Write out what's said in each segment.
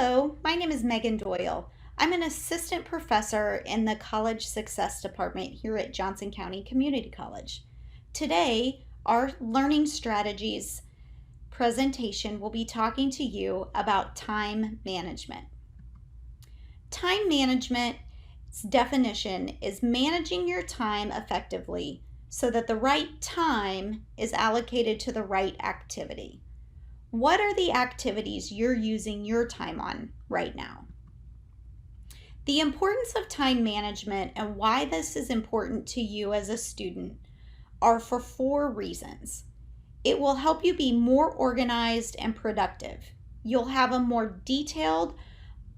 Hello, my name is Megan Doyle. I'm an assistant professor in the College Success Department here at Johnson County Community College. Today, our Learning Strategies presentation will be talking to you about time management. Time management's definition is managing your time effectively so that the right time is allocated to the right activity. What are the activities you're using your time on right now? The importance of time management and why this is important to you as a student are for 4 reasons. It will help you be more organized and productive. You'll have a more detailed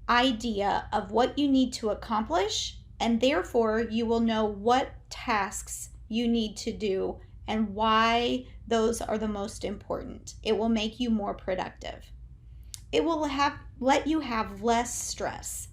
idea of what you need to accomplish, and therefore you will know what tasks you need to do and why those are the most important. It will make you more productive. It will let you have less stress.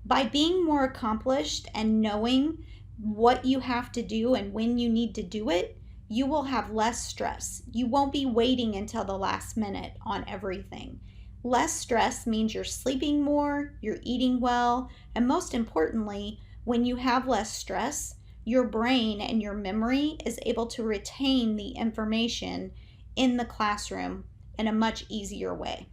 By being more accomplished and knowing what you have to do and when you need to do it, you will have less stress. You won't be waiting until the last minute on everything. Less stress means you're sleeping more, you're eating well, and most importantly, when you have less stress, your brain and your memory is able to retain the information in the classroom in a much easier way.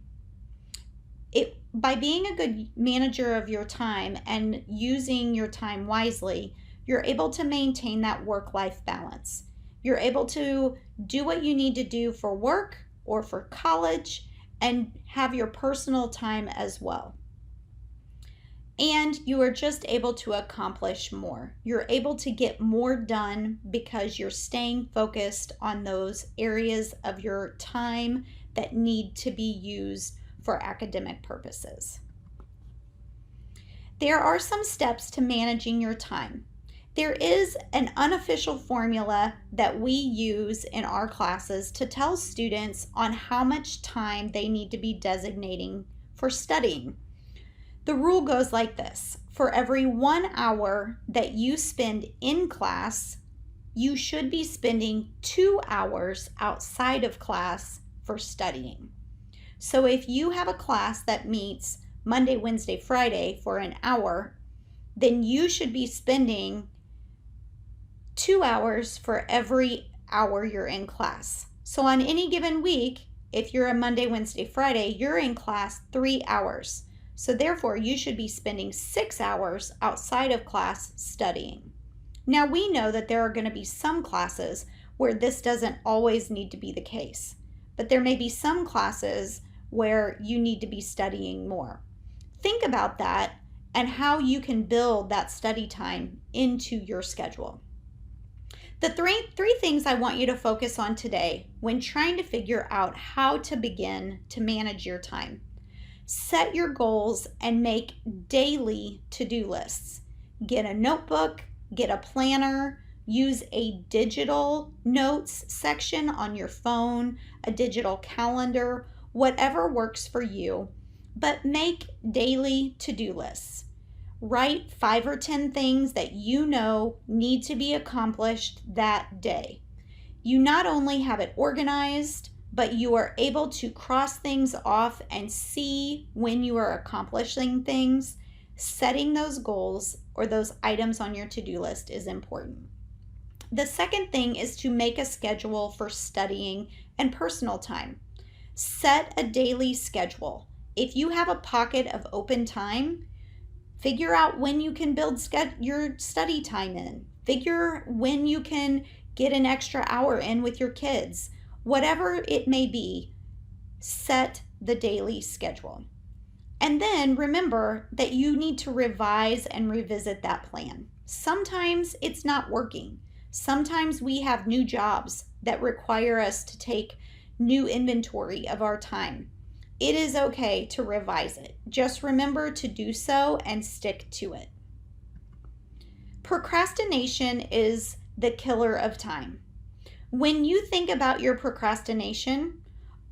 By being a good manager of your time and using your time wisely, you're able to maintain that work-life balance. You're able to do what you need to do for work or for college and have your personal time as well. And you are just able to accomplish more. You're able to get more done because you're staying focused on those areas of your time that need to be used for academic purposes. There are some steps to managing your time. There is an unofficial formula that we use in our classes to tell students on how much time they need to be designating for studying. The rule goes like this: for every 1 hour that you spend in class, you should be spending 2 hours outside of class for studying. So if you have a class that meets Monday, Wednesday, Friday for an hour, then you should be spending 2 hours for every hour you're in class. So on any given week, if you're a Monday, Wednesday, Friday, you're in class 3 hours. So therefore, you should be spending 6 hours outside of class studying. Now, we know that there are going to be some classes where this doesn't always need to be the case, but there may be some classes where you need to be studying more. Think about that and how you can build that study time into your schedule. The three things I want you to focus on today when trying to figure out how to begin to manage your time. Set your goals and make daily to-do lists. Get a notebook, get a planner, use a digital notes section on your phone, a digital calendar, whatever works for you, but make daily to-do lists. Write 5 or 10 things that you know need to be accomplished that day. You not only have it organized, but you are able to cross things off and see when you are accomplishing things. Setting those goals or those items on your to-do list is important. The second thing is to make a schedule for studying and personal time. Set a daily schedule. If you have a pocket of open time, figure out when you can build your study time in. Figure when you can get an extra hour in with your kids. Whatever it may be, set the daily schedule. And then remember that you need to revise and revisit that plan. Sometimes it's not working. Sometimes we have new jobs that require us to take new inventory of our time. It is okay to revise it. Just remember to do so and stick to it. Procrastination is the killer of time. When you think about your procrastination,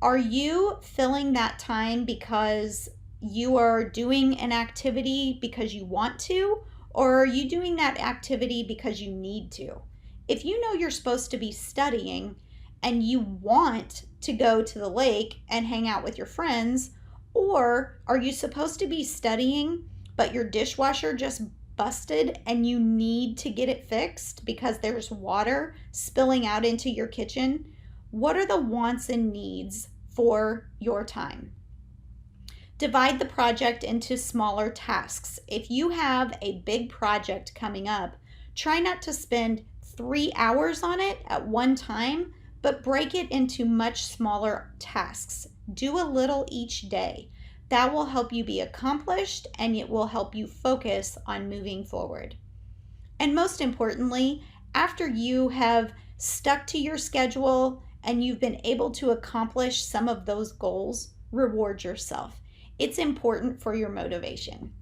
are you filling that time because you are doing an activity because you want to, or are you doing that activity because you need to? If you know you're supposed to be studying and you want to go to the lake and hang out with your friends, Or are you supposed to be studying, but your dishwasher just busted and you need to get it fixed because there's water spilling out into your kitchen? What are the wants and needs for your time? Divide the project into smaller tasks. If you have a big project coming up, try not to spend 3 hours on it at one time, but break it into much smaller tasks. Do a little each day. That will help you be accomplished and it will help you focus on moving forward. And most importantly, after you have stuck to your schedule and you've been able to accomplish some of those goals, reward yourself. It's important for your motivation.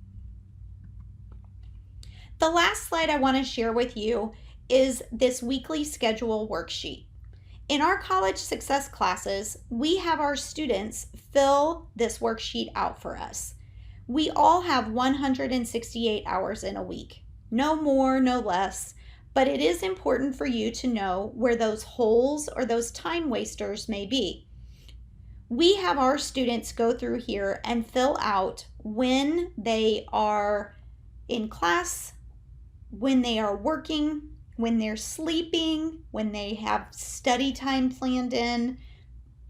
The last slide I want to share with you is this weekly schedule worksheet. In our college success classes, we have our students fill this worksheet out for us. We all have 168 hours in a week. No more, no less, but it is important for you to know where those holes or those time wasters may be. We have our students go through here and fill out when they are in class, when they are working, when they're sleeping, when they have study time planned in,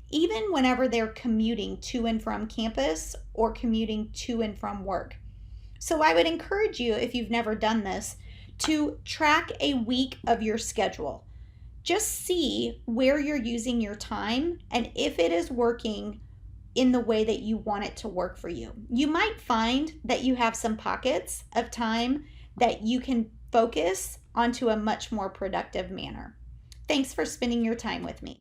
even whenever they're commuting to and from campus or commuting to and from work. So I would encourage you, if you've never done this, to track a week of your schedule. Just see where you're using your time and if it is working in the way that you want it to work for you. You might find that you have some pockets of time that you can focus onto a much more productive manner. Thanks for spending your time with me.